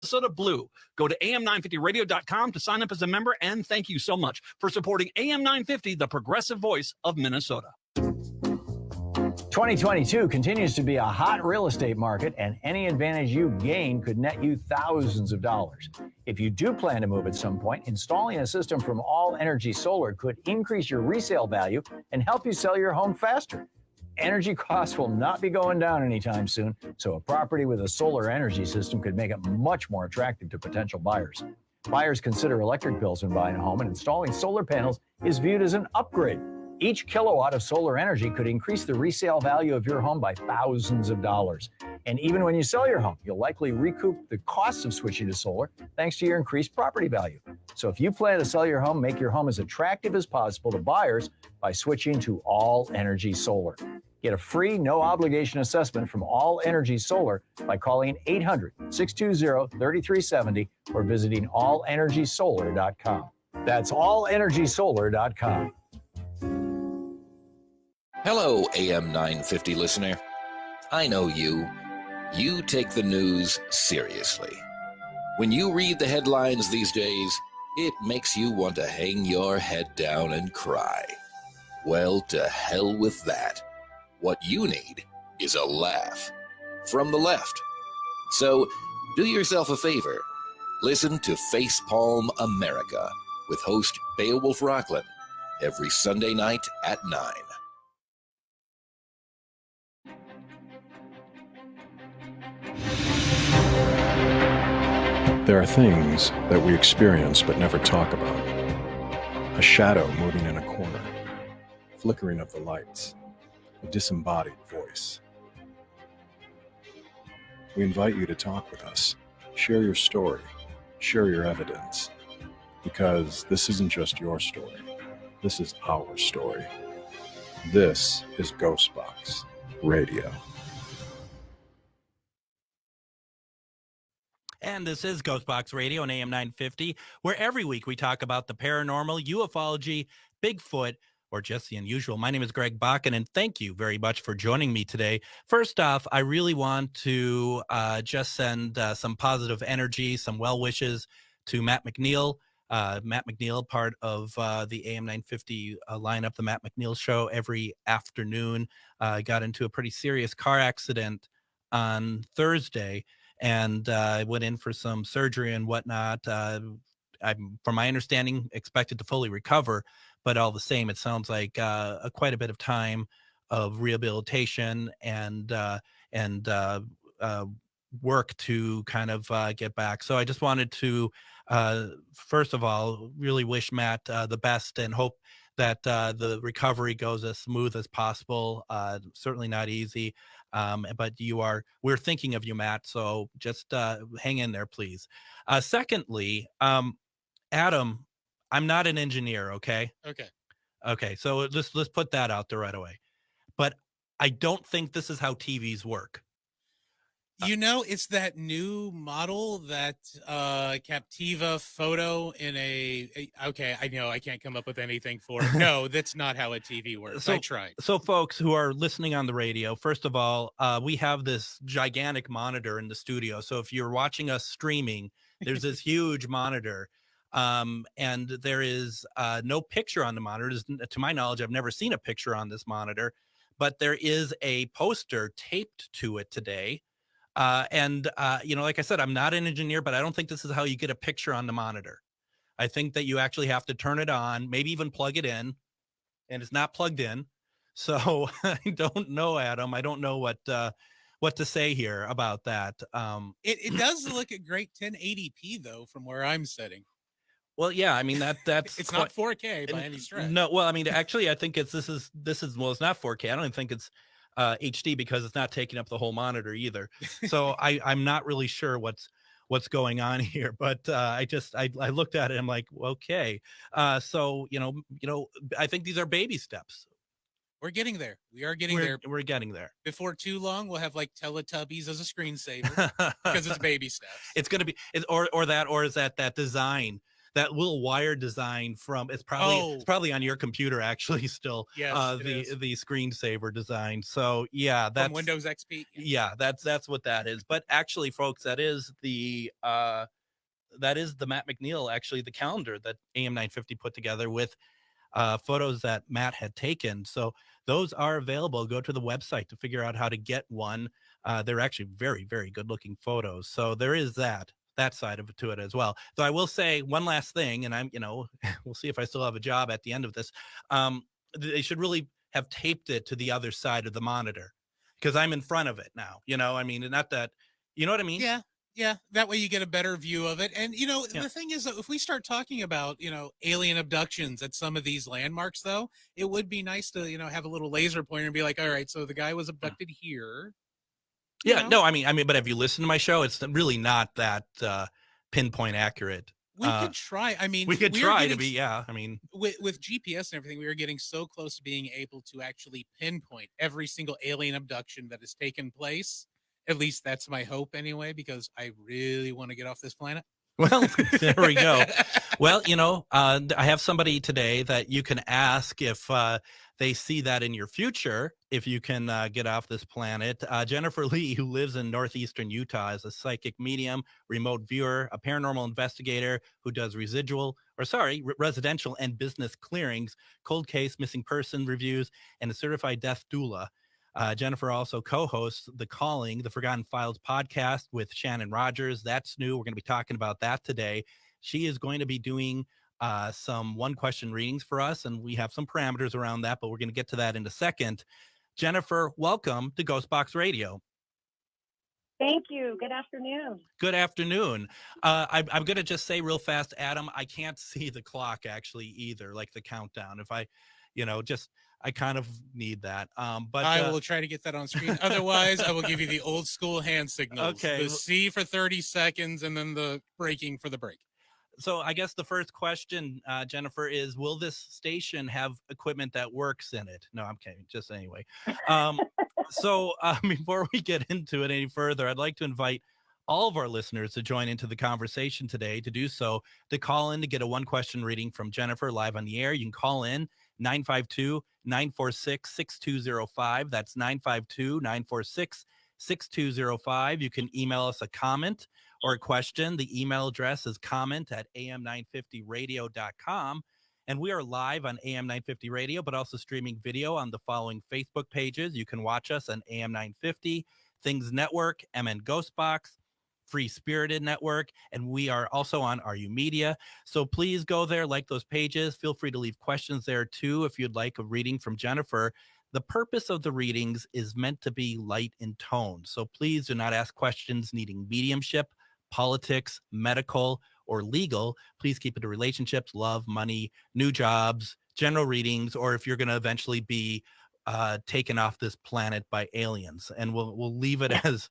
Minnesota Blue. Go to am950radio.com to sign up as a member, and thank you so much for supporting AM 950, the progressive voice of Minnesota. 2022 continues to be a hot real estate market, and any advantage you gain could net you thousands of dollars. If you do plan to move at some point, installing a system from All Energy Solar could increase your resale value and help you sell your home faster. Energy costs will not be going down anytime soon, so a property with a solar energy system could make it much more attractive to potential buyers. Buyers consider electric bills when buying a home, and installing solar panels is viewed as an upgrade. Each kilowatt of solar energy could increase the resale value of your home by thousands of dollars. And even when you sell your home, you'll likely recoup the costs of switching to solar thanks to your increased property value. So if you plan to sell your home, make your home as attractive as possible to buyers by switching to All Energy Solar. Get a free, no-obligation assessment from All Energy Solar by calling 800-620-3370 or visiting allenergysolar.com. That's allenergysolar.com. Hello, AM 950 listener. I know you. You take the news seriously. When you read the headlines these days, it makes you want to hang your head down and cry. Well, to hell with that. What you need is a laugh from the left. So do yourself a favor. Listen to Facepalm America with host Beowulf Rockland every Sunday night at 9. There are things that we experience but never talk about. A shadow moving in a corner, flickering of the lights, a disembodied voice. We invite you to talk with us, share your story, share your evidence, because this isn't just your story, this is our story. This is Ghostbox Radio. And this is Ghostbox Radio on AM 950, where every week we talk about the paranormal, ufology, Bigfoot, or just the unusual. My name is Greg Bakken, and thank you very much for joining me today. First off, I really want to just send some positive energy, some well wishes to Matt McNeil. Matt McNeil, part of the AM 950 lineup, the Matt McNeil Show, every afternoon. Got into a pretty serious car accident on Thursday, and went in for some surgery and whatnot. I'm, from my understanding, expected to fully recover. But all the same, it sounds like quite a bit of time of rehabilitation and work to kind of get back. So I just wanted to, first of all, really wish Matt the best and hope that the recovery goes as smooth as possible. Certainly not easy, but we're thinking of you, Matt. So just hang in there, please. Secondly, Adam, I'm not an engineer, okay? Okay, so let's put that out there right away. But I don't think this is how TVs work. You know, it's that new model, that Captiva photo in okay, I know I can't come up with anything for it. No, that's not how a TV works. I tried. So folks who are listening on the radio, first of all, we have this gigantic monitor in the studio. So if you're watching us streaming, there's this huge monitor. And there is no picture on the monitor. To my knowledge, I've never seen a picture on this monitor, but there is a poster taped to it today. Like I said, I'm not an engineer, but I don't think this is how you get a picture on the monitor. I think that you actually have to turn it on, maybe even plug it in, and it's not plugged in. So I don't know, Adam. I don't know what to say here about that. It does look at great 1080p though, from where I'm sitting. Well, yeah, I mean that's it's not 4K by any stretch. No, well, I mean, actually, I think it's not 4K. I don't even think it's HD because it's not taking up the whole monitor either. So I'm not really sure what's going on here, but I looked at it and I'm like, okay. So I think these are baby steps. We're getting there. We are getting there. We're getting there. Before too long, we'll have like Teletubbies as a screensaver because it's baby steps. It's going to be, or is that design that little wire design from it's probably on your computer actually still. Yes, the screensaver design. So yeah, that's from Windows XP. Yeah, that's what that is. But actually, folks, that is the Matt McNeil, actually the calendar that AM 950 put together with photos that Matt had taken. So those are available. Go to the website to figure out how to get one. They're actually very, very good looking photos. So there is that side of it to it as well. So I will say one last thing, and I'm, we'll see if I still have a job at the end of this. They should really have taped it to the other side of the monitor because I'm in front of it now. I mean, not that, you know what I mean? Yeah. Yeah, that way you get a better view of it. And, the thing is, if we start talking about, alien abductions at some of these landmarks, though, it would be nice to, have a little laser pointer and be like, all right, so the guy was abducted here. Yeah, no, I mean, but have you listened to my show? It's really not that pinpoint accurate. We could try. I mean, we could try to be, yeah. I mean, with GPS and everything, we are getting so close to being able to actually pinpoint every single alien abduction that has taken place. At least that's my hope anyway, because I really want to get off this planet. Well, there we go. Well, I have somebody today that you can ask if they see that in your future, if you can get off this planet. Jennifer Lee, who lives in northeastern Utah, is a psychic medium, remote viewer, a paranormal investigator who does residential and business clearings, cold case, missing person reviews, and a certified death doula. Jennifer also co-hosts The Calling, the Forgotten Files podcast with Shannon Rogers. That's new. We're going to be talking about that today. She is going to be doing some one-question readings for us, and we have some parameters around that, but we're going to get to that in a second. Jennifer, welcome to Ghostbox Radio. Thank you. Good afternoon. Good afternoon. I'm going to just say real fast, Adam, I can't see the clock actually either, like the countdown. If I, I kind of need that. But I will try to get that on screen. Otherwise, I will give you the old school hand signals. Okay. The C for 30 seconds and then the braking for the break. So I guess the first question, Jennifer, is will this station have equipment that works in it? No, I'm kidding. Just anyway. So before we get into it any further, I'd like to invite all of our listeners to join into the conversation today. To do so, to call in to get a one-question reading from Jennifer live on the air. You can call in 952-946-6205. That's 952-946-6205. You can email us a comment or a question. The email address is comment@am950radio.com. And we are live on AM 950 Radio, but also streaming video on the following Facebook pages. You can watch us on AM 950, Things Network, MN Ghostbox, Free Spirited Network, and we are also on RU Media. So please go there, like those pages. Feel free to leave questions there too if you'd like a reading from Jennifer. The purpose of the readings is meant to be light in tone. So please do not ask questions needing mediumship, politics, medical, or legal. Please keep it to relationships, love, money, new jobs, general readings, or if you're going to eventually be taken off this planet by aliens. And we'll leave it as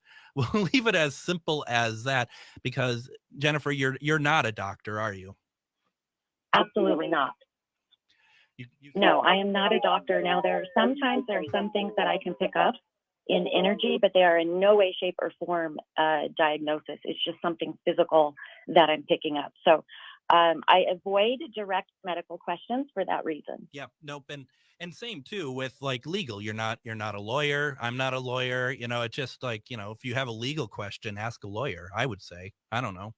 simple as that, because Jennifer, you're not a doctor, are you? Absolutely not. No, I am not a doctor. Now, there are some things that I can pick up in energy, but they are in no way, shape, or form diagnosis. It's just something physical that I'm picking up. So I avoid direct medical questions for that reason. Yeah, nope. And same too with like legal. You're not a lawyer. I'm not a lawyer. It's just like, if you have a legal question, ask a lawyer, I would say. I don't know.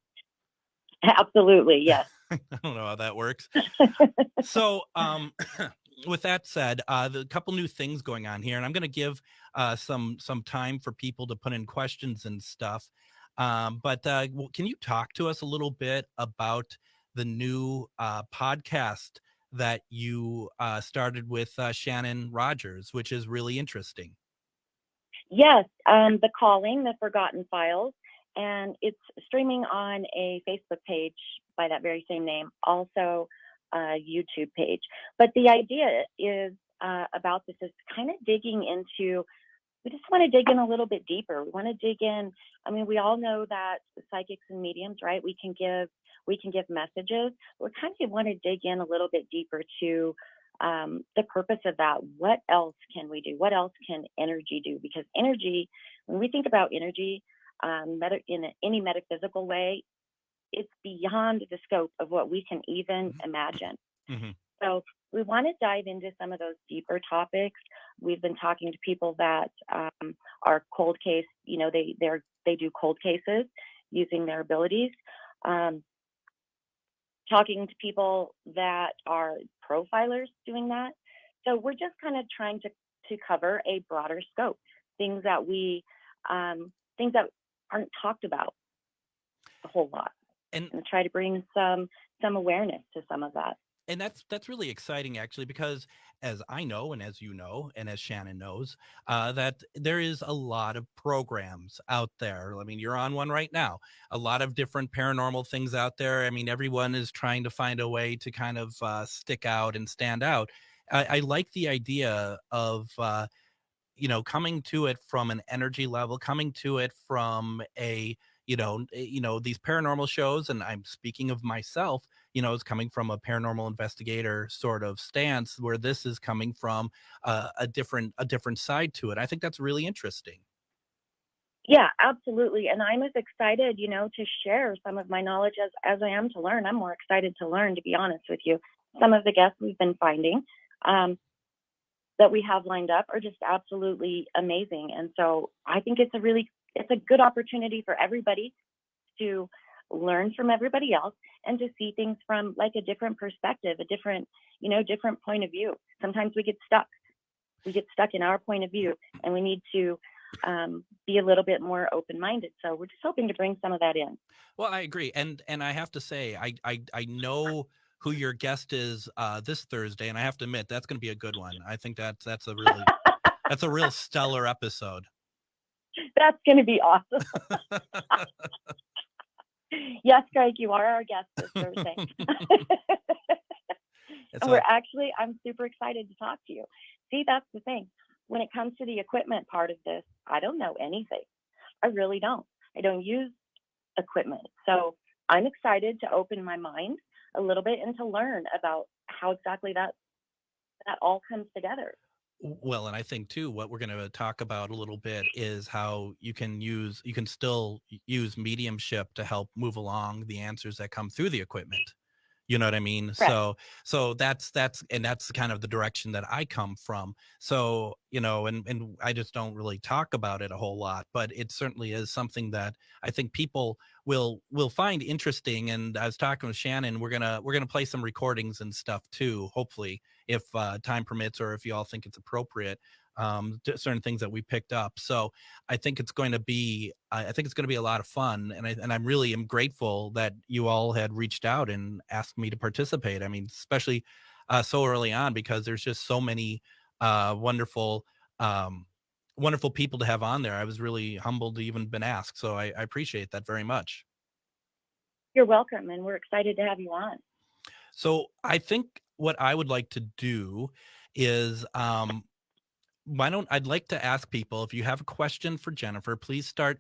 Absolutely. Yes. I don't know how that works. So, with that said, the couple new things going on here, and I'm going to give some time for people to put in questions and stuff. But can you talk to us a little bit about the new podcast that you started with Shannon Rogers, which is really interesting? Yes, The Calling, the Forgotten Files, and it's streaming on a Facebook page by that very same name, also a YouTube page. But the idea is about this is kind of digging into, we just want to dig in a little bit deeper. We want to dig in. I mean, we all know that psychics and mediums, right? We can give messages. We kind of want to dig in a little bit deeper to the purpose of that. What else can we do? What else can energy do? Because energy, when we think about energy, in any metaphysical way, it's beyond the scope of what we can even imagine. Mm-hmm. So we want to dive into some of those deeper topics. We've been talking to people that are cold case, they do cold cases using their abilities. Talking to people that are profilers doing that. So we're just kind of trying to cover a broader scope, things that aren't talked about a whole lot, and try to bring some awareness to some of that. And that's really exciting, actually, because as I know, and as you know, and as Shannon knows, that there is a lot of programs out there. I mean, you're on one right now. A lot of different paranormal things out there. I mean, everyone is trying to find a way to kind of stick out and stand out. I like the idea of coming to it from an energy level, coming to it from a these paranormal shows, and I'm speaking of myself, is coming from a paranormal investigator sort of stance, where this is coming from a different side to it. I think that's really interesting. Yeah, absolutely. And I'm as excited, to share some of my knowledge as I am to learn. I'm more excited to learn, to be honest with you. Some of the guests we've been finding that we have lined up are just absolutely amazing. And so I think it's a good opportunity for everybody to learn from everybody else and to see things from like a different perspective, a different point of view. Sometimes we get stuck in our point of view, and we need to be a little bit more open-minded. So we're just hoping to bring some of that in. Well, I agree. And I have to say, I know who your guest is this Thursday, and I have to admit, that's going to be a good one. I think that's a real stellar episode. That's going to be awesome. Yes, Greg, you are our guest this Thursday. I'm super excited to talk to you. See, that's the thing. When it comes to the equipment part of this, I don't know anything. I really don't. I don't use equipment. So I'm excited to open my mind a little bit and to learn about how exactly that all comes together. Well, and I think too, what we're going to talk about a little bit is how you can still use mediumship to help move along the answers that come through the equipment. You know what I mean? Right. So that's kind of the direction that I come from. So, and I just don't really talk about it a whole lot, but it certainly is something that I think people will find interesting. And I was talking with Shannon, we're going to play some recordings and stuff too, hopefully, if time permits, or if you all think it's appropriate. Certain things that we picked up. So I think it's going to be a lot of fun. And I really am grateful that you all had reached out and asked me to participate. I mean, especially so early on, because there's just so many wonderful people to have on there. I was really humbled to even been asked. So I appreciate that very much. You're welcome. And we're excited to have you on. So I think what I would like to do is, I'd like to ask people, if you have a question for Jennifer, please start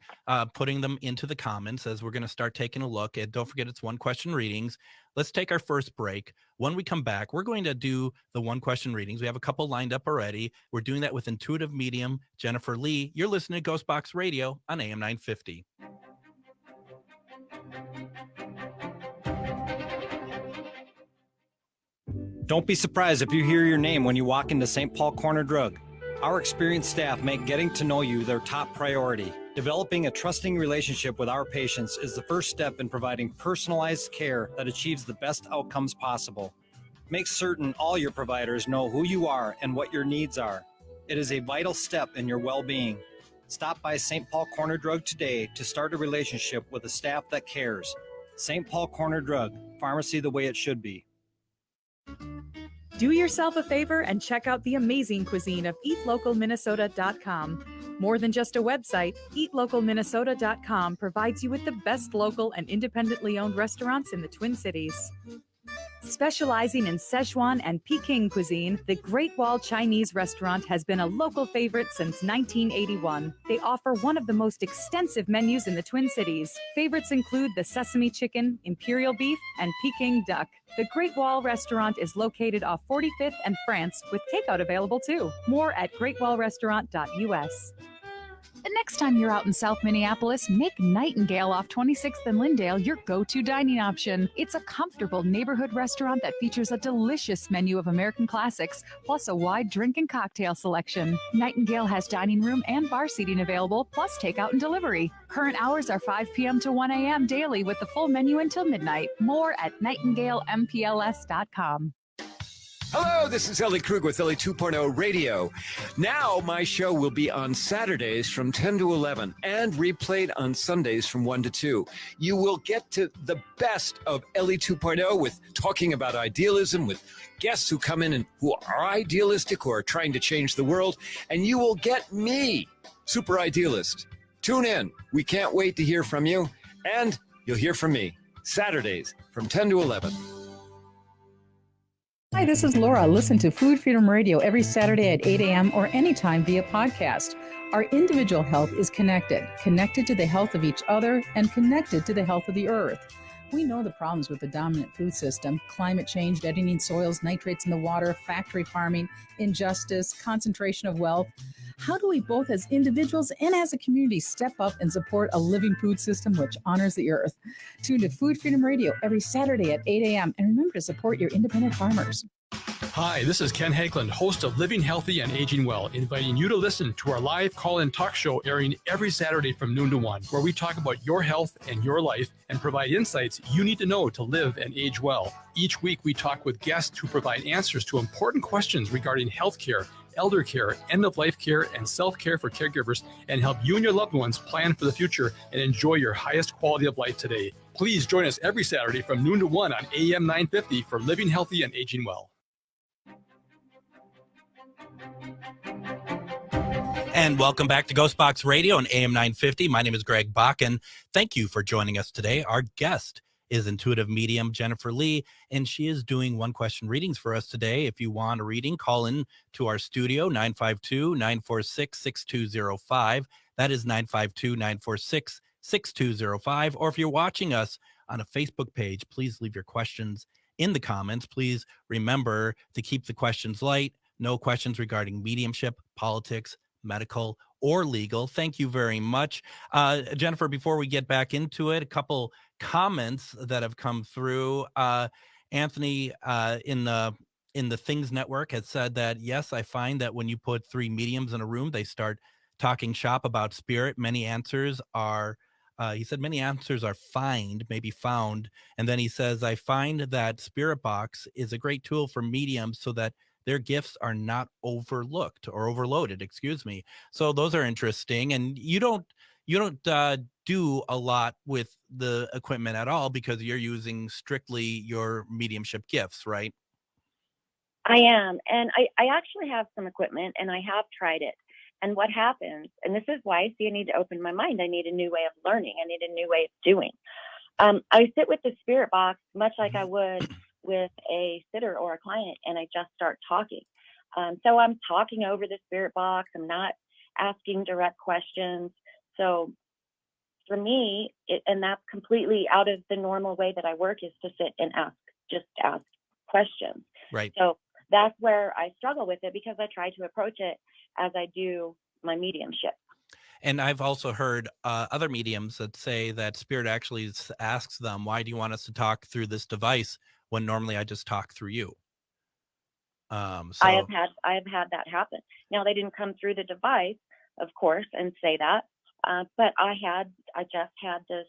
putting them into the comments as we're going to start taking a look at, don't forget, it's one question readings. Let's take our first break. When we come back, we're going to do the one question readings. We have a couple lined up already. We're doing that with intuitive medium Jennifer Lee. You're listening to Ghostbox Radio on AM 950. Don't be surprised if you hear your name when you walk into St. Paul Corner Drug. Our experienced staff make getting to know you their top priority. Developing a trusting relationship with our patients is the first step in providing personalized care that achieves the best outcomes possible. Make certain all your providers know who you are and what your needs are. It is a vital step in your well-being. Stop by St. Paul Corner Drug today to start a relationship with a staff that cares. St. Paul Corner Drug, pharmacy the way it should be. Do yourself a favor and check out the amazing cuisine of eatlocalminnesota.com. More than just a website, eatlocalminnesota.com provides you with the best local and independently owned restaurants in the Twin Cities. Specializing in Szechuan and Peking cuisine, the Great Wall Chinese restaurant has been a local favorite since 1981. They offer one of the most extensive menus in the Twin Cities. Favorites include the sesame chicken, imperial beef, and Peking duck. The Great Wall restaurant is located off 45th and France, with takeout available too. More at greatwallrestaurant.us. The next time you're out in South Minneapolis, make Nightingale off 26th and Lyndale your go-to dining option. It's a comfortable neighborhood restaurant that features a delicious menu of American classics, plus a wide drink and cocktail selection. Nightingale has dining room and bar seating available, plus takeout and delivery. Current hours are 5 p.m. to 1 a.m. daily with the full menu until midnight. More at nightingalempls.com. Hello, this is Ellie Krug with Ellie 2.0 Radio. Now my show will be on Saturdays from 10 to 11 and replayed on Sundays from 1 to 2. You will get to the best of Ellie 2.0 with talking about idealism with guests who come in and who are idealistic or are trying to change the world. And you will get me, Super Idealist. Tune in. We can't wait to hear from you. And you'll hear from me Saturdays from 10 to 11. Hi, this is Laura. Listen to Food Freedom Radio every Saturday at 8 a.m. or anytime via podcast. Our individual health is connected to the health of each other and connected to the health of the earth. We know the problems with the dominant food system: climate change, deadening soils, nitrates in the water, factory farming, injustice, concentration of wealth. How do we both as individuals and as a community step up and support a living food system which honors the earth? Tune to Food Freedom Radio every Saturday at 8 a.m. and remember to support your independent farmers. Hi, this is Ken Hageland, host of Living Healthy and Aging Well, inviting you to listen to our live call-in talk show airing every Saturday from noon to 1, where we talk about your health and your life and provide insights you need to know to live and age well. Each week, we talk with guests who provide answers to important questions regarding healthcare, elder care, end-of-life care, and self-care for caregivers, and help you and your loved ones plan for the future and enjoy your highest quality of life today. Please join us every Saturday from noon to 1 on AM 950 for Living Healthy and Aging Well. And welcome back to Ghostbox Radio on AM 950. My name is Greg Bakken. Thank you for joining us today. Our guest is intuitive medium Jennifer Lee, and she is doing one-question readings for us today. If you want a reading, call in to our studio, 952-946-6205. That is 952-946-6205. Or if you're watching us on a Facebook page, please leave your questions in the comments. Please remember to keep the questions light. No questions regarding mediumship, politics, medical, or legal. Thank you very much. Jennifer, before we get back into it, a couple comments that have come through. Anthony in the Things Network has said that, yes, I find that when you put three mediums in a room, they start talking shop about spirit. Many answers are, he said, many answers are maybe found. And then he says, I find that Spirit Box is a great tool for mediums so that their gifts are not overlooked or overloaded, excuse me. So those are interesting. And you don't do a lot with the equipment at all because you're using strictly your mediumship gifts, right? I am. And I actually have some equipment and I have tried it. And what happens, and this is why I see I need to open my mind. I need a new way of learning. I need a new way of doing. I sit with the Spirit Box much like I would with a sitter or a client, and I just start talking. So I'm talking over the Spirit Box. I'm not asking direct questions. So for me, and that's completely out of the normal way that I work, is to sit and just ask questions. Right. So that's where I struggle with it because I try to approach it as I do my mediumship. And I've also heard other mediums that say that Spirit actually asks them, why do you want us to talk through this device when normally I just talk through you? I have had that happen. Now, they didn't come through the device, of course, and say that, but I just had this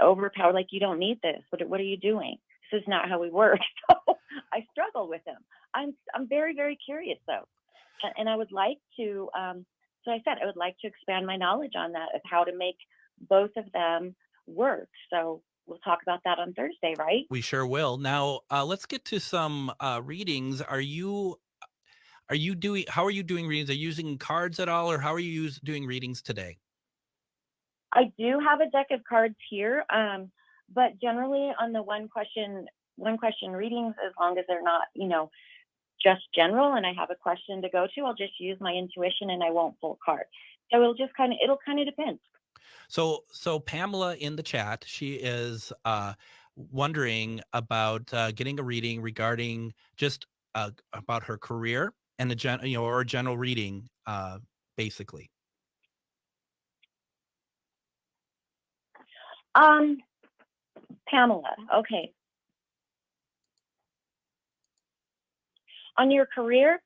overpower, like, you don't need this. What are you doing? This is not how we work. So I struggle with them. I'm very, very curious though, and I would like to. So I said I would like to expand my knowledge on that, of how to make both of them work. So we'll talk about that on Thursday, right? We sure will. Now, let's get to some readings. How are you doing readings? Are you using cards at all, or how are you doing readings today? I do have a deck of cards here, but generally on the one question readings, as long as they're not, just general and I have a question to go to, I'll just use my intuition and I won't pull cards. So it'll kind of depend. So Pamela in the chat, she is wondering about getting a reading regarding just about her career and a general reading, basically. Pamela, okay. On your career,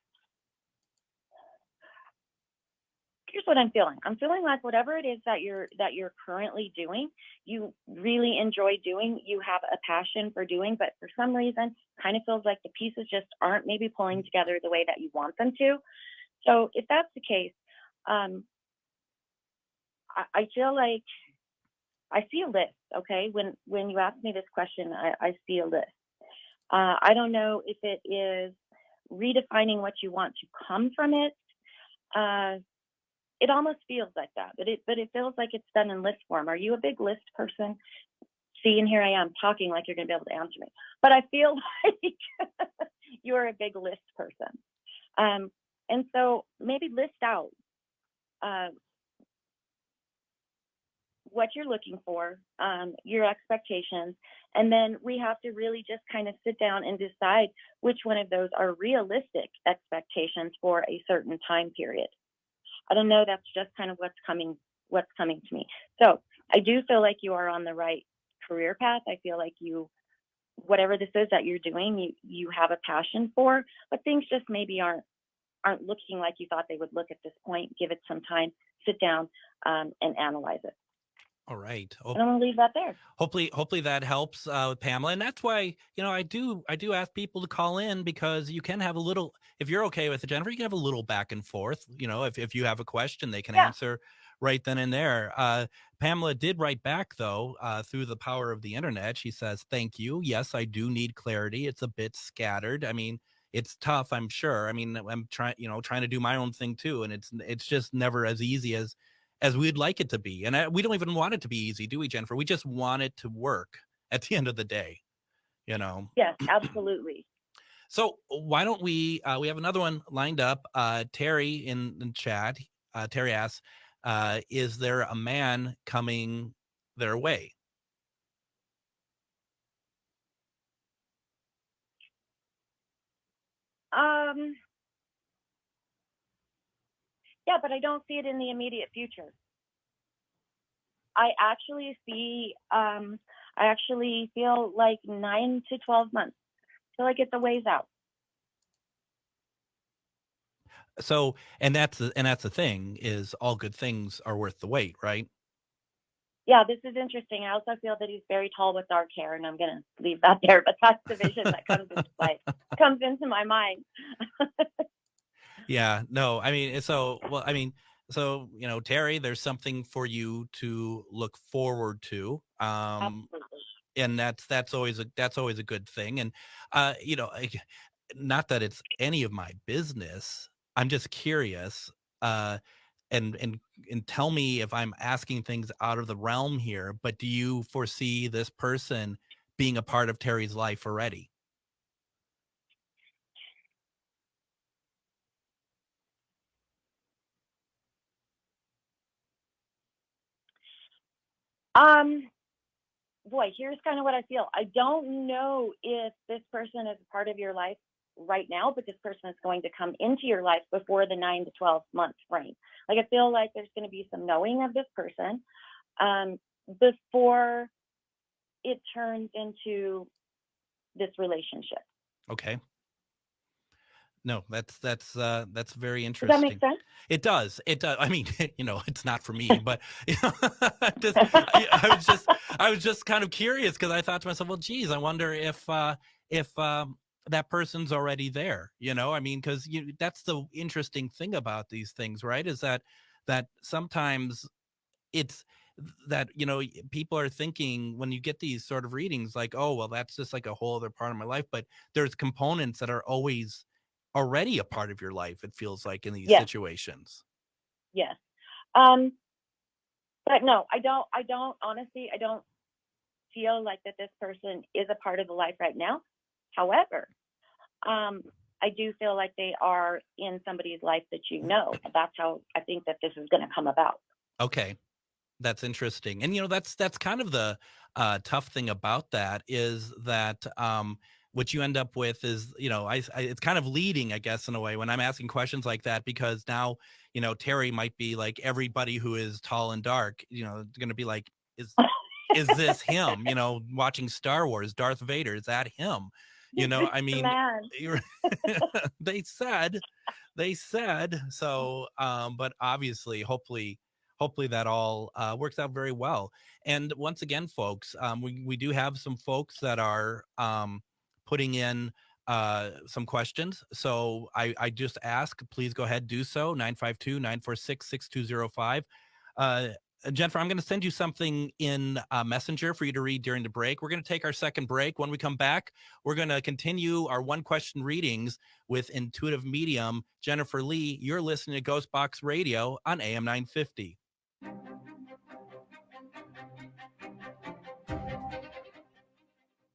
here's what I'm feeling. I'm feeling like whatever it is that you're currently doing, you really enjoy doing, you have a passion for doing, but for some reason, kind of feels like the pieces just aren't maybe pulling together the way that you want them to. So if that's the case, I feel like I see a list. Okay, when you ask me this question, I see a list. I don't know if it is redefining what you want to come from it. It almost feels like that, but it feels like it's done in list form. Are you a big list person? See, and here I am talking like you're going to be able to answer me, but I feel like you're a big list person. And so maybe list out what you're looking for, your expectations, and then we have to really just kind of sit down and decide which one of those are realistic expectations for a certain time period. I don't know. That's just kind of what's coming to me. So I do feel like you are on the right career path. I feel like whatever this is that you're doing, you have a passion for, but things just maybe aren't looking like you thought they would look at this point. Give it some time, sit down, and analyze it. All right. And I'm gonna leave that there. Hopefully that helps with Pamela, and that's why I do ask people to call in, because you can have a little, if you're okay with it, Jennifer, you can have a little back and forth. If you have a question, they can answer right then and there. Pamela did write back though through the power of the internet. She says, "Thank you. Yes, I do need clarity. It's a bit scattered. I mean, it's tough, I'm sure. I mean, I'm trying to do my own thing too, and it's just never as easy as we'd like it to be. And we don't even want it to be easy, do we, Jennifer? We just want it to work at the end of the day, Yes, absolutely. So why don't we have another one lined up. Terry in the chat, Terry asks, is there a man coming their way? Yeah, but I don't see it in the immediate future. I actually feel like 9 to 12 months. I feel like it's a ways out. So, and that's the thing, is all good things are worth the wait, right? Yeah, this is interesting. I also feel that he's very tall with dark hair, and I'm going to leave that there, but that's the vision that comes into my mind. Yeah, no, I mean, so Terry, there's something for you to look forward to. Absolutely. And that's always a good thing. And not that it's any of my business. I'm just curious. And tell me if I'm asking things out of the realm here, but do you foresee this person being a part of Terry's life already? Boy, here's kind of what I feel. I don't know if this person is a part of your life right now, but this person is going to come into your life before the 9 to 12 month frame. Like, I feel like there's going to be some knowing of this person before it turns into this relationship. Okay. No, that's very interesting. Does that make sense? It does. It does. I mean, it's not for me, but I was just kind of curious, because I thought to myself, well, geez, I wonder if that person's already there. I mean, because that's the interesting thing about these things, right? Is that sometimes it's that people are thinking, when you get these sort of readings, like, oh, well, that's just like a whole other part of my life, but there's components that are always already a part of your life, it feels like, in these situations. Yes. But no, I don't honestly, I don't feel like that this person is a part of the life right now. However, I do feel like they are in somebody's life that that's how I think that this is going to come about. Okay. That's interesting. And, that's kind of the tough thing about that, is that what you end up with is, it's kind of leading, I guess, in a way, when I'm asking questions like that, because now, Terry might be like, everybody who is tall and dark, going to be like, is is this him? Watching Star Wars, Darth Vader, is that him? I mean, they said so, but obviously, hopefully that all works out very well. And once again, folks, we do have some folks that are putting in some questions. So I just ask, please go ahead, do so. 952-946-6205. Jennifer, I'm going to send you something in Messenger for you to read during the break. We're going to take our second break. When we come back, we're going to continue our one-question readings with Intuitive Medium Jennifer Lee. You're listening to Ghostbox Radio on AM 950.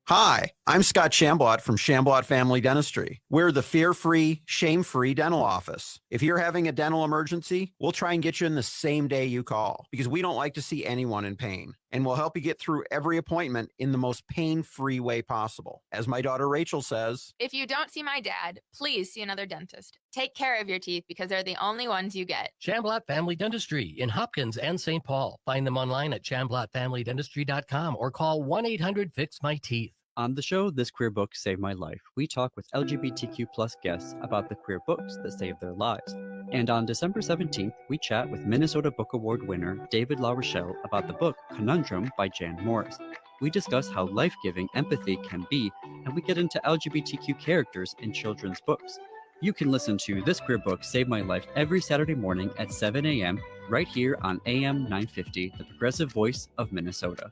Hi, I'm Scott Shambot from Shambot Family Dentistry. We're the fear-free, shame-free dental office. If you're having a dental emergency, we'll try and get you in the same day you call because we don't like to see anyone in pain. And we'll help you get through every appointment in the most pain-free way possible. As my daughter Rachel says, if you don't see my dad, please see another dentist. Take care of your teeth because they're the only ones you get. Shamblat Family Dentistry in Hopkins and St. Paul. Find them online at shamblatfamilydentistry.com or call 1-800-FIX-MY-TEETH. On the show, This Queer Book Saved My Life, we talk with LGBTQ+ guests about the queer books that saved their lives. And on December 17th, we chat with Minnesota Book Award winner David LaRochelle about the book Conundrum by Jan Morris. We discuss how life-giving empathy can be, and we get into LGBTQ characters in children's books. You can listen to This Queer Book Saved My Life every Saturday morning at 7 a.m. right here on AM 950, the progressive voice of Minnesota.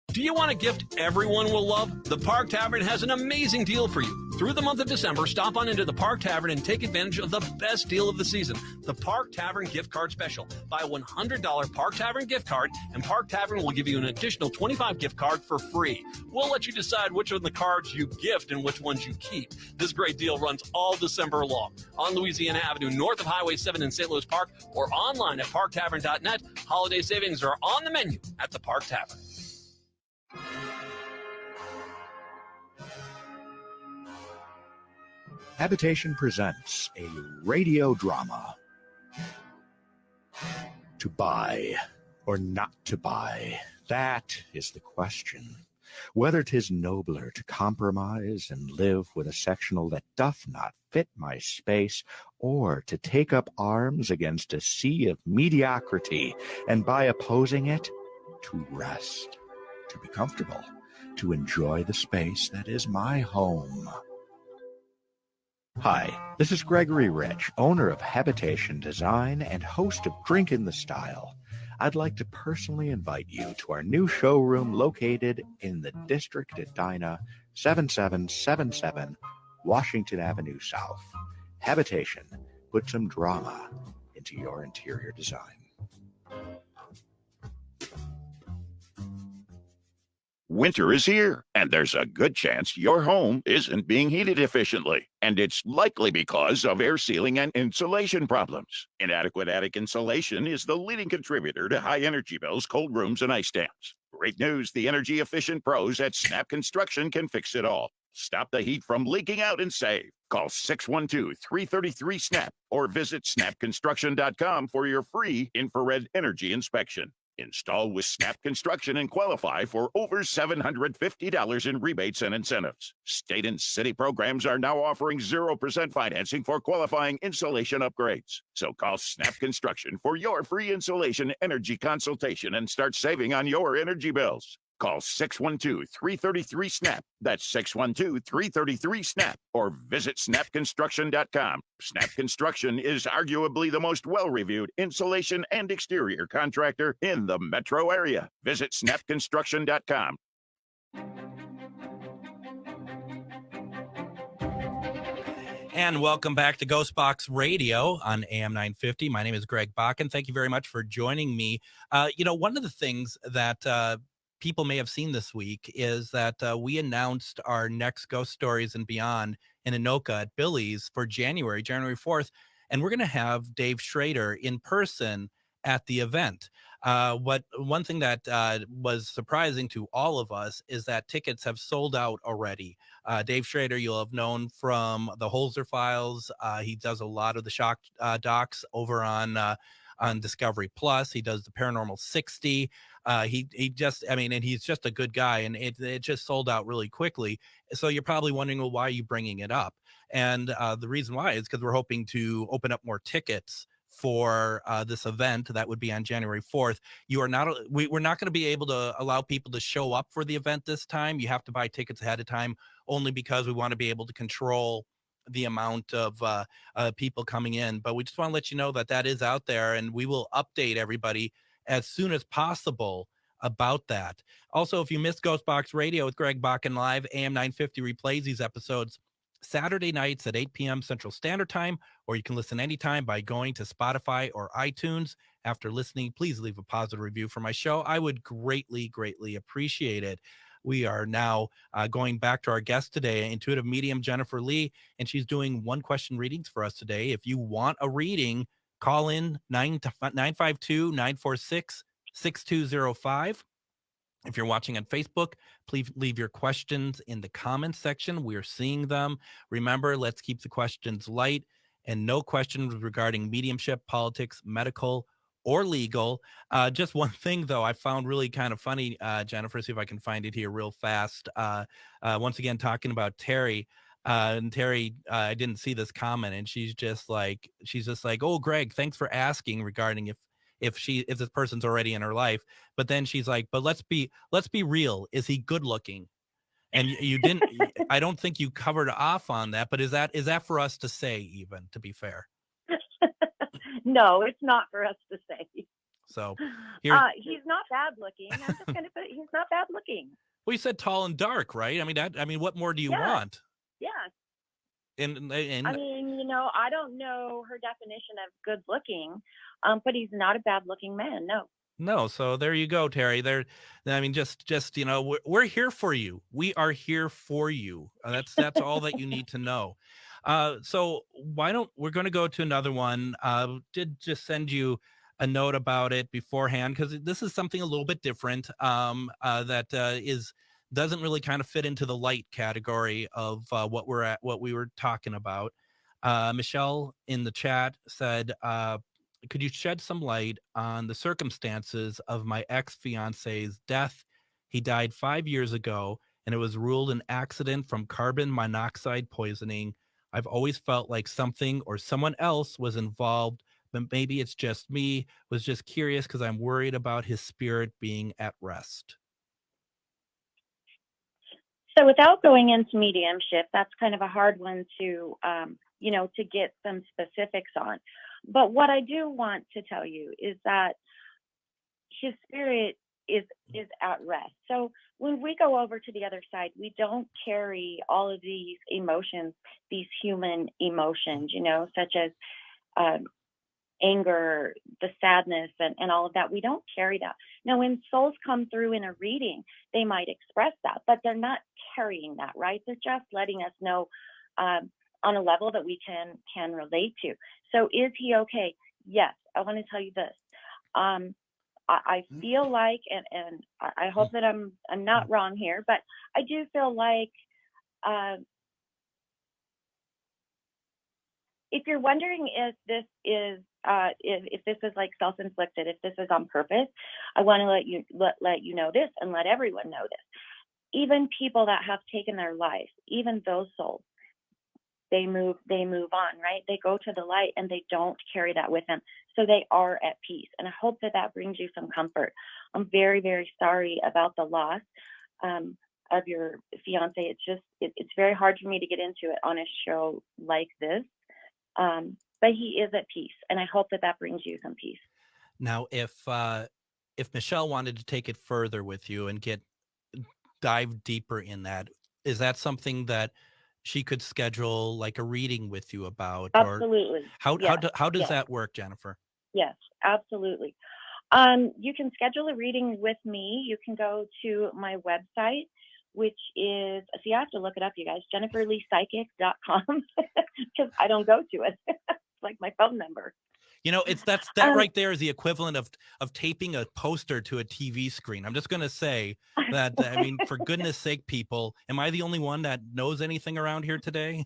Do you want a gift everyone will love? The Park Tavern has an amazing deal for you. Through the month of December, stop on into the Park Tavern and take advantage of the best deal of the season, the Park Tavern Gift Card Special. Buy a $100 Park Tavern gift card, and Park Tavern will give you an additional $25 gift card for free. We'll let you decide which of the cards you gift and which ones you keep. This great deal runs all December long. On Louisiana Avenue, north of Highway 7 in St. Louis Park, or online at parktavern.net. Holiday savings are on the menu at the Park Tavern. Habitation presents a radio drama. To buy or not to buy, that is the question. Whether 'tis nobler to compromise and live with a sectional that doth not fit my space, or to take up arms against a sea of mediocrity, and by opposing it, to rest, to be comfortable, to enjoy the space that is my home. Hi, this is Gregory Rich, owner of Habitation Design and host of Drink in the Style. I'd like to personally invite you to our new showroom located in the District at Edina, 7777 Washington Avenue South. Habitation, put some drama into your interior design. Winter is here, and there's a good chance your home isn't being heated efficiently. And it's likely because of air sealing and insulation problems. Inadequate attic insulation is the leading contributor to high energy bills, cold rooms, and ice dams. Great news, the energy-efficient pros at Snap Construction can fix it all. Stop the heat from leaking out and save. Call 612-333-SNAP or visit snapconstruction.com for your free infrared energy inspection. Install with Snap Construction and qualify for over $750 in rebates and incentives. State and city programs are now offering 0% financing for qualifying insulation upgrades. So call Snap Construction for your free insulation energy consultation and start saving on your energy bills. Call 612-333-SNAP. That's 612-333-SNAP. Or visit snapconstruction.com. Snap Construction is arguably the most well-reviewed insulation and exterior contractor in the metro area. Visit snapconstruction.com. And welcome back to Ghostbox Radio on AM 950. My name is Greg Bakken. Thank you very much for joining me. One of the things that people may have seen this week is that we announced our next Ghost Stories and Beyond in Anoka at Billy's for January 4th. And we're going to have Dave Schrader in person at the event. One thing that was surprising to all of us is that tickets have sold out already. Dave Schrader, you'll have known from the Holzer Files. He does a lot of the shock docs over on on Discovery Plus. He does the Paranormal 60. He just, I mean, and he's just a good guy, and it just sold out really quickly. So you're probably wondering, well, why are you bringing it up? And the reason why is because we're hoping to open up more tickets for this event that would be on January 4th. You are not, we're not going to be able to allow people to show up for the event this time. You have to buy tickets ahead of time, only because we want to be able to control the amount of people coming in. But we just want to let you know that that is out there, and we will update everybody as soon as possible about that. Also, if you missed Ghostbox Radio with Greg Bakken Live, AM 950 replays these episodes Saturday nights at 8 p.m. Central Standard Time, or you can listen anytime by going to Spotify or iTunes. After listening, please leave a positive review for my show. I would greatly, greatly appreciate it. We are now going back to our guest today, intuitive medium Jennifer Lee, and she's doing one-question readings for us today. If you want a reading, call in 952-946-6205. If you're watching on Facebook, please leave your questions in the comments section. We're seeing them. Remember, let's keep the questions light and no questions regarding mediumship, politics, medical, or legal. Just one thing, though, I found really kind of funny, Jennifer, see if I can find it here real fast. Once again, talking about Terry. And Terry, I didn't see this comment, and she's just like, oh, Greg, thanks for asking regarding if this person's already in her life. But then she's like, but let's be real. Is he good looking? And you didn't, I don't think you covered off on that, but is that for us to say, even, to be fair? No, it's not for us to say. So he's not bad looking. I'm just going to put he's not bad looking. Well, you said tall and dark, right? I mean, what more do you want? Yeah. And I mean, I don't know her definition of good looking, but he's not a bad looking man. No. So there you go, Terry. Just we're here for you. We are here for you. That's all that you need to know. So we're going to go to another one. Did just send you a note about it beforehand, because this is something a little bit different that doesn't really kind of fit into the light category of what we were talking about. Michelle in the chat said, could you shed some light on the circumstances of my ex-fiance's death? He died 5 years ago, and it was ruled an accident from carbon monoxide poisoning. I've always felt like something or someone else was involved, but maybe it's just me. Was just curious because I'm worried about his spirit being at rest. So without going into mediumship, that's kind of a hard one to get some specifics on. But what I do want to tell you is that his spirit is at rest. So when we go over to the other side, we don't carry all of these emotions, these human emotions, such as anger, the sadness, and all of that. We don't carry that. Now, when souls come through in a reading, they might express that, but they're not carrying that, right? They're just letting us know on a level that we can relate to. So is he okay? Yes. I want to tell you this. I feel like, and I hope that I'm not wrong here, but I do feel like if you're wondering if this is like self-inflicted, if this is on purpose, I want to let you know this, and let everyone know this. Even people that have taken their life, even those souls, they move on, right? They go to the light, and they don't carry that with them. So they are at peace. And I hope that brings you some comfort. I'm very, very sorry about the loss of your fiance. It's very hard for me to get into it on a show like this. But he is at peace, and I hope that brings you some peace. Now, if Michelle wanted to take it further with you and dive deeper in that, is that something that she could schedule like a reading with you about? Absolutely. Or how does that work, Jennifer? Yes, absolutely. You can schedule a reading with me. You can go to my website, which is, see, I have to look it up, you guys, jenniferleepsychic.com, because I don't go to it. It's like my phone number. That right there is the equivalent of taping a poster to a TV screen. I'm just going to say that, I mean, for goodness sake, people, am I the only one that knows anything around here today?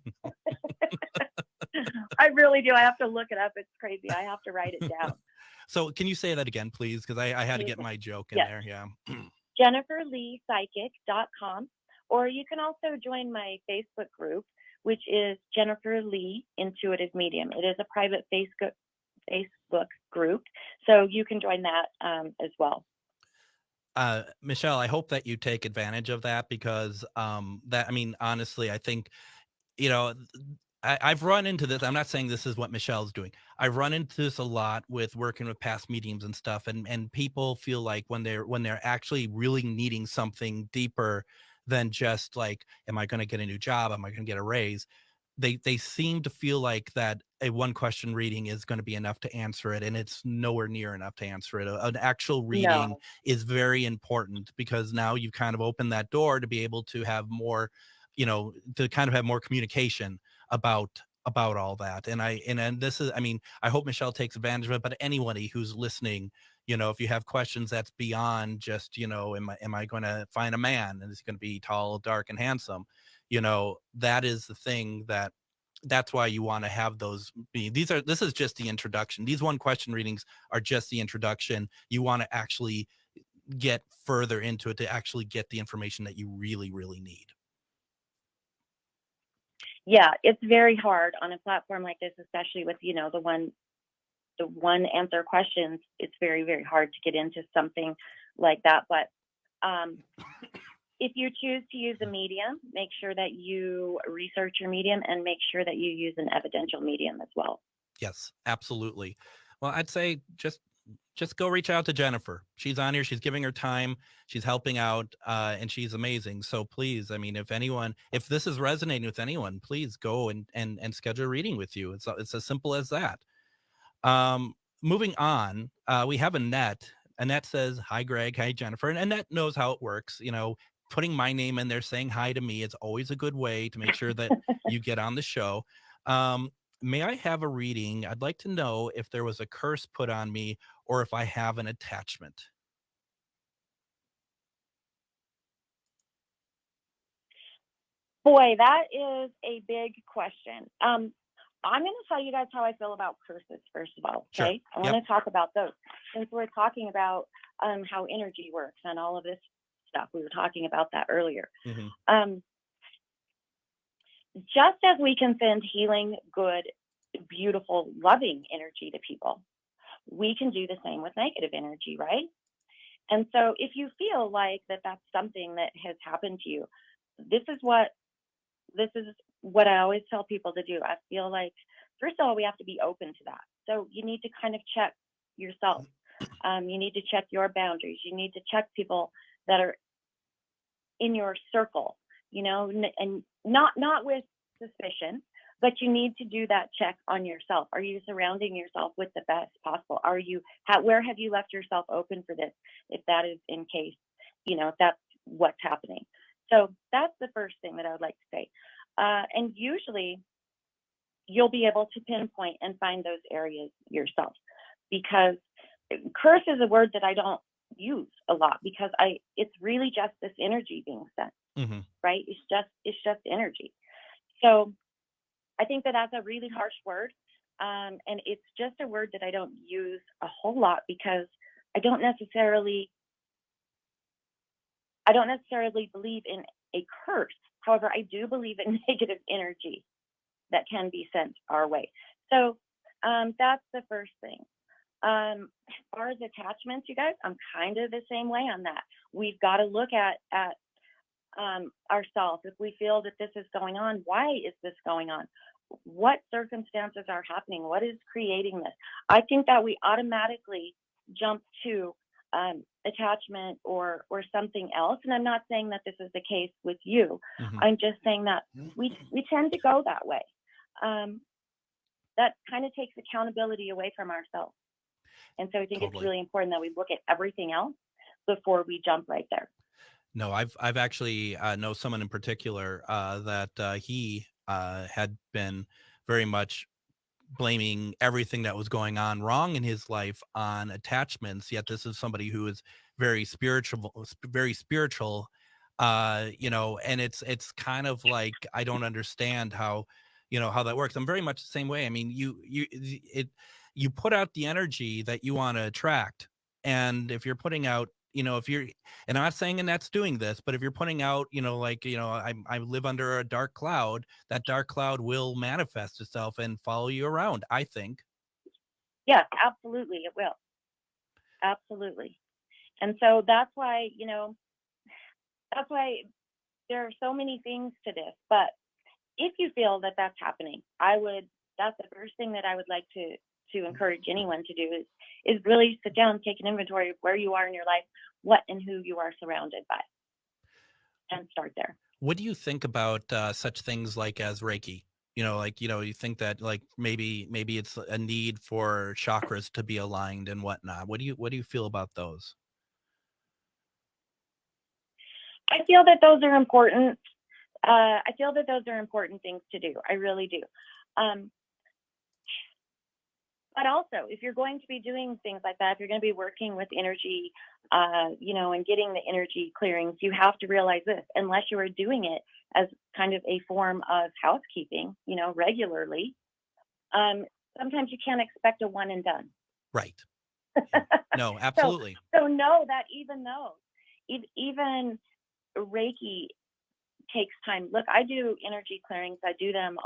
I really do. I have to look it up. It's crazy. I have to write it down. So can you say that again, please? Because I had to get my joke in Yes. there. Yeah. JenniferLeePsychic.com, or you can also join my Facebook group, which is Jennifer Lee Intuitive Medium. It is a private Facebook group, so you can join that as well. Michelle, I hope that you take advantage of that because honestly, I think, I've run into this. I'm not saying this is what Michelle's doing. I've run into this a lot with working with past mediums and stuff. And people feel like when they're actually really needing something deeper than just like, am I going to get a new job? Am I going to get a raise? They seem to feel like that a one question reading is going to be enough to answer it. And it's nowhere near enough to answer it. An actual reading is very important because now you've kind of opened that door to be able to have more, to kind of have more communication about all that. And this is, I hope Michelle takes advantage of it, but anybody who's listening, if you have questions that's beyond just, am I going to find a man and is he going to be tall, dark, and handsome? That is the thing that's why you want to have those. This is just the introduction. These one question readings are just the introduction. You want to actually get further into it to actually get the information that you really, really need. Yeah, it's very hard on a platform like this, especially with, the one answer questions. It's very, very hard to get into something like that. But if you choose to use a medium, make sure that you research your medium and make sure that you use an evidential medium as well. Yes, absolutely. Well, I'd say just go reach out to Jennifer. She's on here. She's giving her time. She's helping out, and she's amazing. So please, if this is resonating with anyone, please go and schedule a reading with you. It's as simple as that. Moving on, we have Annette. Annette says, "Hi, Greg. Hi, Jennifer." And Annette knows how it works. Putting my name in there, saying hi to me, it's always a good way to make sure that you get on the show. May I have a reading? I'd like to know if there was a curse put on me or if I have an attachment. Boy, that is a big question. I'm going to tell you guys how I feel about curses, first of all. Okay. Sure. I want to talk about those since we're talking about how energy works and all of this stuff. We were talking about that earlier. Mm-hmm. Just as we can send healing, good, beautiful, loving energy to people, we can do the same with negative energy, right? And so if you feel like that's something that has happened to you, this is what I always tell people to do. I feel like, first of all, we have to be open to that. So you need to kind of check yourself. You need to check your boundaries. You need to check people that are in your circle, and not with suspicion, but you need to do that check on yourself. Are you surrounding yourself with the best possible? Where have you left yourself open for this? If that is in case, if that's what's happening. So that's the first thing that I would like to say. And usually you'll be able to pinpoint and find those areas yourself, because curse is a word that I don't use a lot because it's really just this energy being sent, mm-hmm. right? It's just energy. So I think that's a really harsh word. And it's just a word that I don't use a whole lot because I don't necessarily believe in a curse. However, I do believe in negative energy that can be sent our way. So that's the first thing. As far as attachments, you guys, I'm kind of the same way on that. We've got to look at ourselves. If we feel that this is going on, why is this going on? What circumstances are happening? What is creating this? I think that we automatically jump to attachment or something else. And I'm not saying that this is the case with you. Mm-hmm. I'm just saying that we tend to go that way. That kind of takes accountability away from ourselves. And so I think It's really important that we look at everything else before we jump right there. No, I've actually know someone in particular that he had been very much blaming everything that was going on wrong in his life on attachments. Yet this is somebody who is very spiritual, and it's kind of like, I don't understand how that works. I'm very much the same way. I mean, you put out the energy that you want to attract. And if you're putting out, and I'm not saying Annette's doing this, but if you're putting out, I live under a dark cloud, that dark cloud will manifest itself and follow you around, I think. Yes, absolutely. It will. Absolutely. And so that's why, there are so many things to this, but if you feel that that's happening, that's the first thing that I would like to encourage anyone to do is really sit down, take an inventory of where you are in your life, what and who you are surrounded by, and start there. What do you think about such things like as Reiki? You think that like maybe it's a need for chakras to be aligned and whatnot. What do you feel about those? I feel that those are important. I feel that those are important things to do. I really do. But also, if you're going to be doing things like that, if you're going to be working with energy, and getting the energy clearings, you have to realize this: unless you are doing it as kind of a form of housekeeping, regularly, sometimes you can't expect a one and done. Right. No, absolutely. So know that even Reiki takes time. Look, I do energy clearings. I do them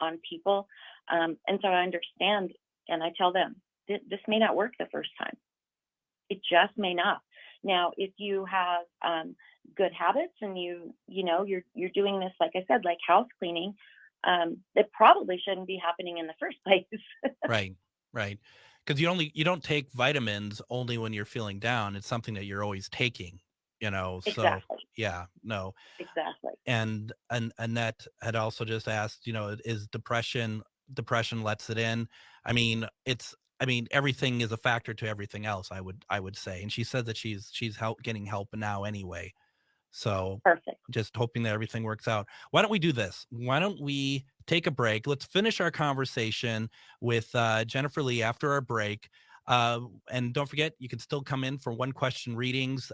on people. And so I understand, and I tell them, this may not work the first time. It just may not. Now, if you have good habits and you're doing this, like I said, like house cleaning, it probably shouldn't be happening in the first place. Right. Because you don't take vitamins only when you're feeling down. It's something that you're always taking. Exactly. So yeah, no. Exactly. And Annette had also just asked, is depression lets it in? I mean, everything is a factor to everything else, I would say. And she said that she's getting help now anyway. So perfect. Just hoping that everything works out. Why don't we do this? Why don't we take a break? Let's finish our conversation with Jennifer Lee after our break. And don't forget, you can still come in for one question readings.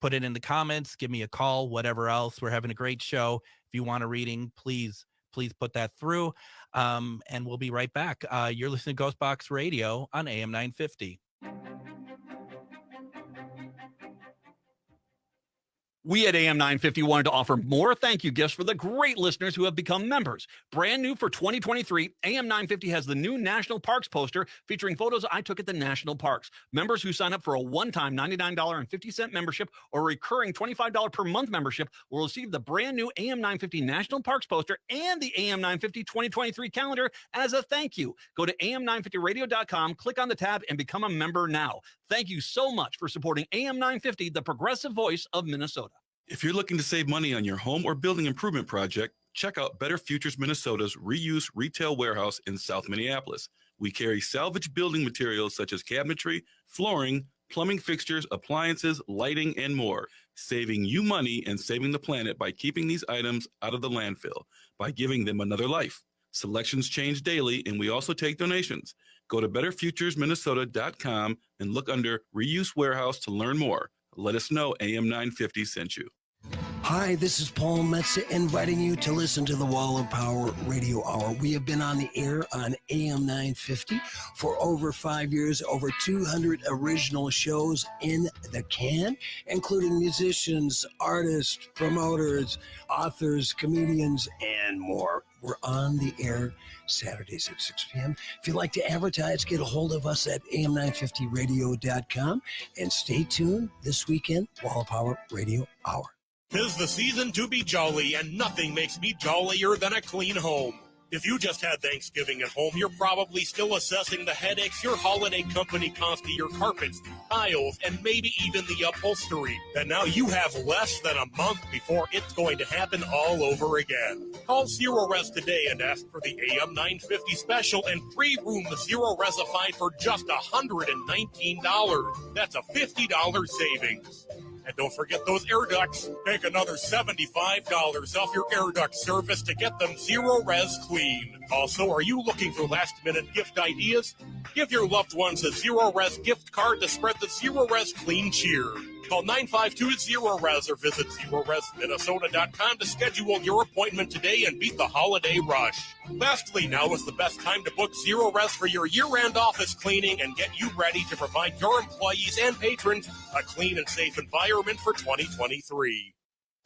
Put it in the comments, give me a call, whatever else. We're having a great show. If you want a reading, please put that through. And we'll be right back. You're listening to Ghostbox Radio on AM 950. We at AM 950 wanted to offer more thank you gifts for the great listeners who have become members. Brand new for 2023, AM 950 has the new National Parks poster featuring photos I took at the national parks. Members who sign up for a one-time $99.50 membership or recurring $25 per month membership will receive the brand new AM 950 National Parks poster and the AM 950 2023 calendar as a thank you. Go to am950radio.com, click on the tab, and become a member now. Thank you so much for supporting AM 950, the progressive voice of Minnesota. If you're looking to save money on your home or building improvement project, check out Better Futures Minnesota's reuse retail warehouse in South Minneapolis. We carry salvage building materials such as cabinetry, flooring, plumbing fixtures, appliances, lighting, and more, saving you money and saving the planet by keeping these items out of the landfill, by giving them another life. Selections change daily, and we also take donations. Go to betterfuturesminnesota.com and look under Reuse Warehouse to learn more. Let us know AM 950 sent you. Hi, this is Paul Metza inviting you to listen to the Wall of Power Radio Hour. We have been on the air on AM 950 for over 5 years, over 200 original shows in the can, including musicians, artists, promoters, authors, comedians, and more. We're on the air Saturdays at 6 p.m. If you'd like to advertise, get a hold of us at am950radio.com and stay tuned this weekend, Wall of Power Radio Hour. 'Tis the season to be jolly, and nothing makes me jollier than a clean home. If you just had Thanksgiving at home, you're probably still assessing the headaches your holiday company caused to your carpets, tiles, and maybe even the upholstery. And now you have less than a month before it's going to happen all over again. Call Zero Res today and ask for the AM 950 special and free room Zero Resified for just $119. That's a $50 savings. And don't forget those air ducts. Take another $75 off your air duct service to get them Zero Res clean. Also, are you looking for last-minute gift ideas? Give your loved ones a Zero Res gift card to spread the Zero Res clean cheer. Call 952-ZERO-RES or visit ZeroResMinnesota.com to schedule your appointment today and beat the holiday rush. Lastly, now is the best time to book Zero Res for your year-round office cleaning and get you ready to provide your employees and patrons a clean and safe environment for 2023.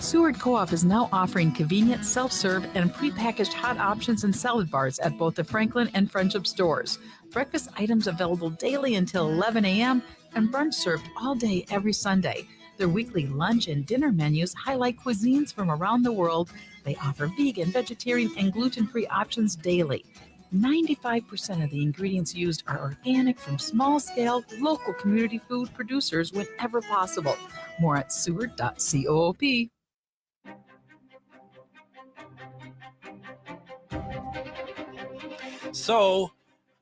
Seward Co-op is now offering convenient self-serve and prepackaged hot options and salad bars at both the Franklin and Friendship stores. Breakfast items available daily until 11 a.m. and brunch served all day every Sunday. Their weekly lunch and dinner menus highlight cuisines from around the world. They offer vegan, vegetarian, and gluten-free options daily. 95% of the ingredients used are organic from small-scale, local community food producers whenever possible. More at seward.coop. So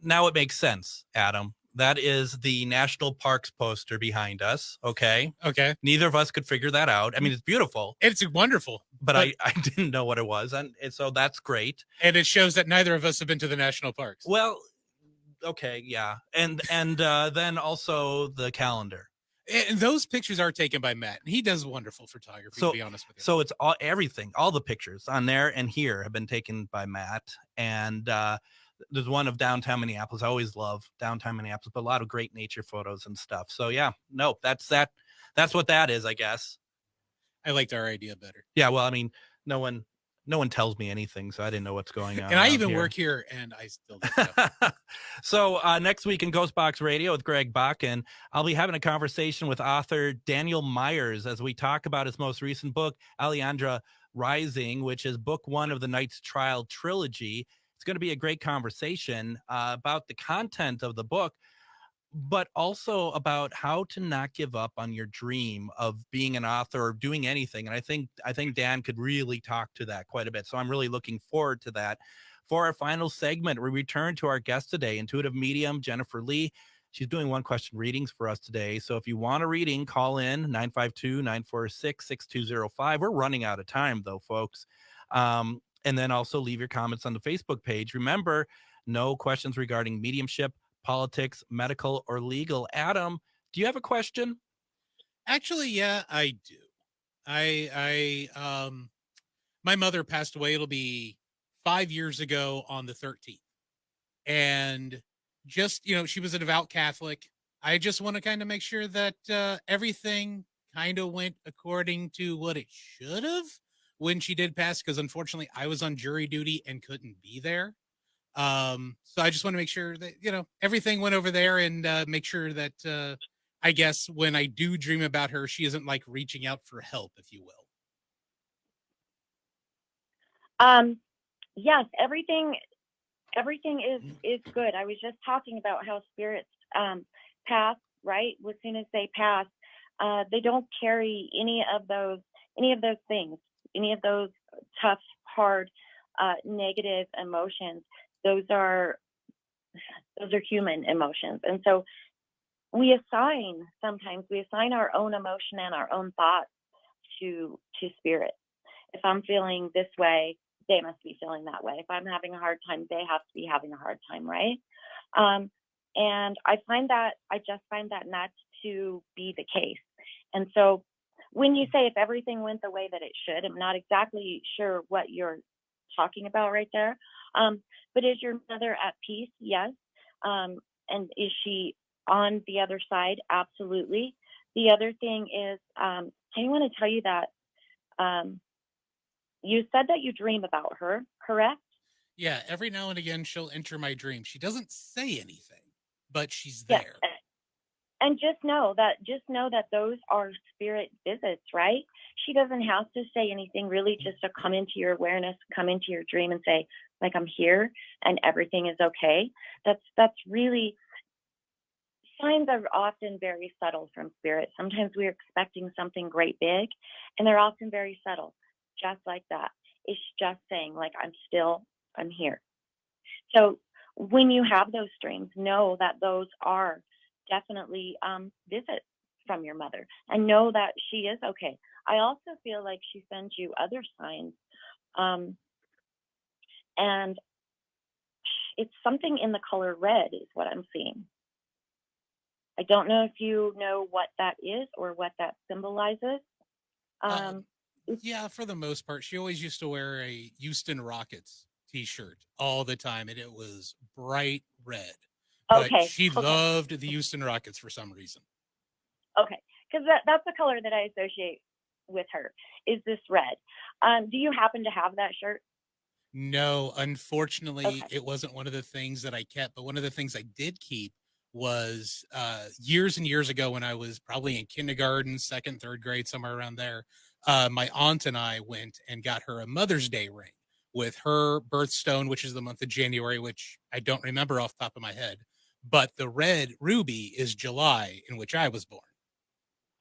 now it makes sense, Adam. That is the national parks poster behind us. Okay. Okay. Neither of us could figure that out. I mean, it's beautiful. It's wonderful. But I didn't know what it was. And so that's great. And it shows that neither of us have been to the national parks. Well, okay. Yeah. And then also the calendar. And those pictures are taken by Matt. He does wonderful photography, to be honest with you. So it's everything, all the pictures on there and here have been taken by Matt. And there's one of downtown Minneapolis. I always love downtown Minneapolis, but a lot of great nature photos and stuff. So yeah, no, that's what that is, I guess. I liked our idea better. Yeah, well, I mean, no one tells me anything, so I didn't know what's going on. And I even work here, and I still don't know. So next week in Ghostbox Radio with Greg Bakken, I'll be having a conversation with author Daniel Myers as we talk about his most recent book, Alejandra Rising, which is book 1 of the Knight's Trial trilogy. It's going to be a great conversation about the content of the book, but also about how to not give up on your dream of being an author or doing anything. And I think Dan could really talk to that quite a bit. So I'm really looking forward to that. For our final segment, we return to our guest today, intuitive medium Jennifer Lee. She's doing one-question readings for us today. So if you want a reading, call in 952-946-6205. We're running out of time, though, folks. And then also leave your comments on the Facebook page. Remember, no questions regarding mediumship, politics, medical, or legal. Adam, do you have a question? Actually, yeah, I do. My mother passed away. It'll be 5 years ago on the 13th. And just, she was a devout Catholic. I just want to kind of make sure that everything kind of went according to what it should have when she did pass, because unfortunately I was on jury duty and couldn't be there. So I just want to make sure that, everything went over there and make sure that, I guess when I do dream about her, she isn't like reaching out for help, if you will. Yes, everything is good. I was just talking about how spirits pass, right? As soon as they pass, they don't carry any of those things, any of those tough, hard, negative emotions. Those are human emotions. And so sometimes we assign our own emotion and our own thoughts to spirit. If I'm feeling this way, they must be feeling that way. If I'm having a hard time, they have to be having a hard time, right? And I just find that not to be the case. And so when you say if everything went the way that it should, I'm not exactly sure what you're talking about right there. But is your mother at peace? Yes. And is she on the other side? Absolutely. The other thing is, I want to tell you that you said that you dream about her, correct? Yeah, every now and again she'll enter my dream. She doesn't say anything, but she's there. Yes. And just know that those are spirit visits, right? She doesn't have to say anything, really, just to come into your awareness, come into your dream and say, like, I'm here and everything is okay. That's really, signs are often very subtle from spirit. Sometimes we're expecting something great big, and they're often very subtle, just like that. It's just saying, like, I'm here. So when you have those dreams, know that those are definitely visits from your mother, and know that she is okay. I also feel like she sends you other signs, and it's something in the color red is what I'm seeing. I don't know if you know what that is or what that symbolizes. Yeah, for the most part. She always used to wear a Houston Rockets t-shirt all the time, and it was bright red. But Okay. she Okay. loved the Houston Rockets for some reason. Okay. Because that's the color that I associate with her, is this red. Do you happen to have that shirt? No, unfortunately, Okay. it wasn't one of the things that I kept, but one of the things I did keep was years and years ago when I was probably in kindergarten, second, third grade, somewhere around there. My aunt and I went and got her a Mother's Day ring with her birthstone, which is the month of January, which I don't remember off the top of my head. But the red ruby is July, in which I was born.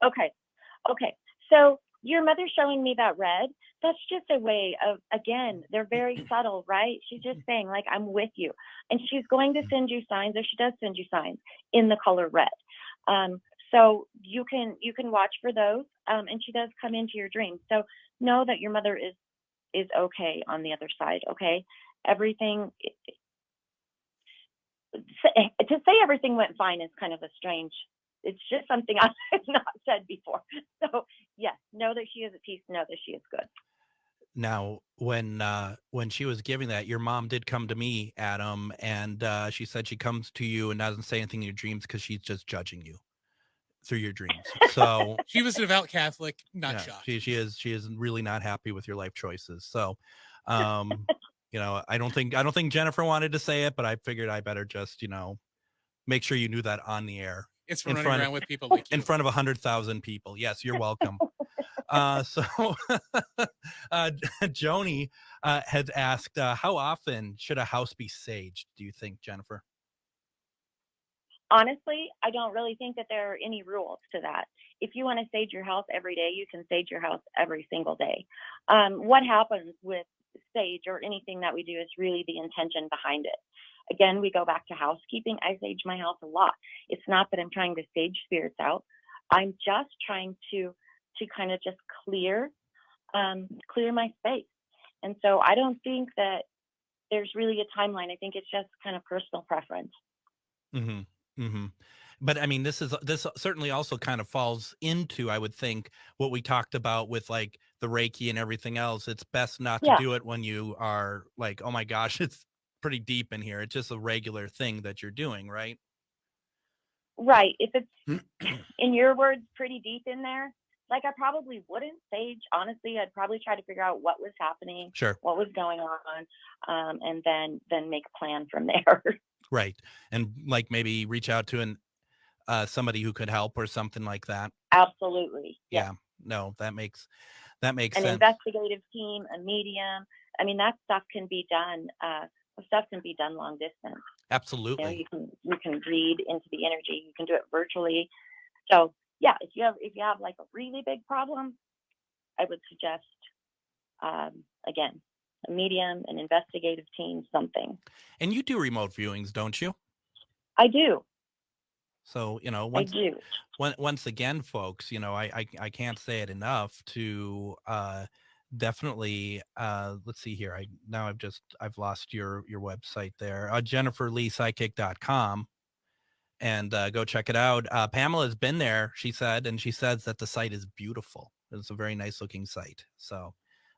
Okay. Okay. So your mother showing me that red, that's just a way of, again, they're very subtle, right? She's just saying, like, I'm with you. And she's going to send you signs, or she does send you signs in the color red. So you can watch for those. And she does come into your dreams. So know that your mother is okay on the other side. Okay. Everything, to say everything went fine is kind of a strange, it's just something I've not said before. So yes, know that she is at peace, know that she is good. Now, when she was giving that, your mom did come to me, Adam, and she said she comes to you and doesn't say anything in your dreams because she's just judging you through your dreams. So She was a devout Catholic, not yeah, shocked. she is really not happy with your life choices. So, you know, I don't think Jennifer wanted to say it, but I figured I better just, you know, make sure you knew that on the air. It's for running around with people like you. In front of 100,000 people. Yes, you're welcome. So Joni had asked, how often should a house be saged, do you think, Jennifer? Honestly, I don't really think that there are any rules to that. If you want to sage your house every day, you can sage your house every single day. What happens with sage or anything that we do is really the intention behind it. Again, we go back to housekeeping. I sage my house a lot. It's not that I'm trying to sage spirits out. I'm just trying to kind of just clear my space. And so I don't think that there's really a timeline. I think it's just kind of personal preference. Mm-hmm. Mm-hmm. But I mean, this certainly also kind of falls into, I would think, what we talked about with like the Reiki and everything else. It's best not to do it when you are like, oh my gosh, it's pretty deep in here. It's just a regular thing that you're doing, right? Right. If it's, in your words, pretty deep in there, like I probably wouldn't sage. Honestly, I'd probably try to figure out what was happening, Sure. what was going on, and then make a plan from there. Right. And like maybe reach out to somebody who could help or something like that. Absolutely. Yeah. No, that makes An sense. investigative team, a medium. I mean, that stuff can be done. Stuff can be done long distance. Absolutely. You know, you can read into the energy. You can do it virtually. So yeah, if you have like a really big problem, I would suggest again, a medium, an investigative team, something. And you do remote viewings, don't you? I do. So, you know, I do. Once again, folks, you know, I can't say it enough to definitely let's see here. I've lost your website there. JenniferLeePsychic.com, and go check it out. Pamela's been there, she said, and she says that the site is beautiful. It's a very nice looking site. So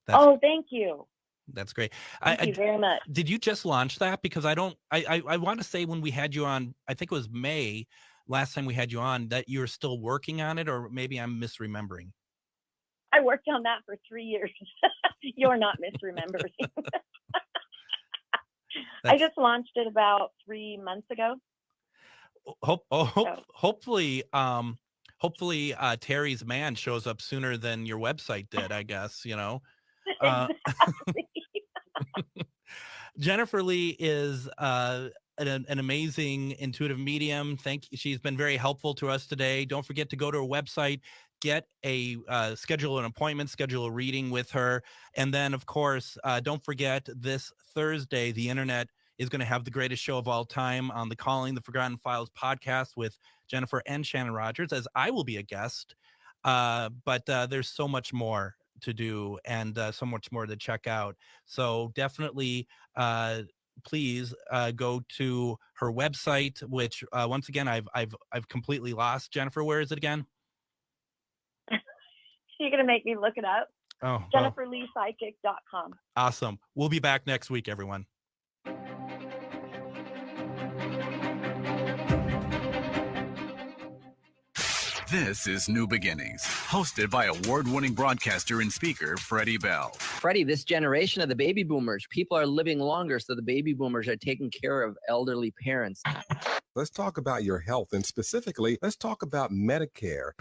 thank you. That's great. Thank you very much. Did you just launch that? Because I want to say when we had you on, I think it was May, last time we had you on, that you're still working on it, or maybe I'm misremembering. I worked on that for 3 years. You're not misremembering. I just launched it about 3 months ago. Hopefully Terry's man shows up sooner than your website did, I guess, you know. Exactly. Jennifer Lee is an amazing intuitive medium. She's been very helpful to us today. Don't forget to go to her website, get a schedule an appointment, schedule a reading with her. And then, of course, don't forget this Thursday, the internet is going to have the greatest show of all time on the Calling the Forgotten Files podcast with Jennifer and Shannon Rogers, as I will be a guest. But there's so much more to do and so much more to check out. So definitely please go to her website, which once again I've completely lost. Jennifer, where is it again? You're gonna make me look it up. Oh, JenniferLeePsychic.com. Awesome. We'll be back next week, everyone. This is New Beginnings, hosted by award-winning broadcaster and speaker Freddie Bell. Freddie, this generation of the baby boomers, people are living longer, so the baby boomers are taking care of elderly parents. Let's talk about your health, and specifically, let's talk about Medicare.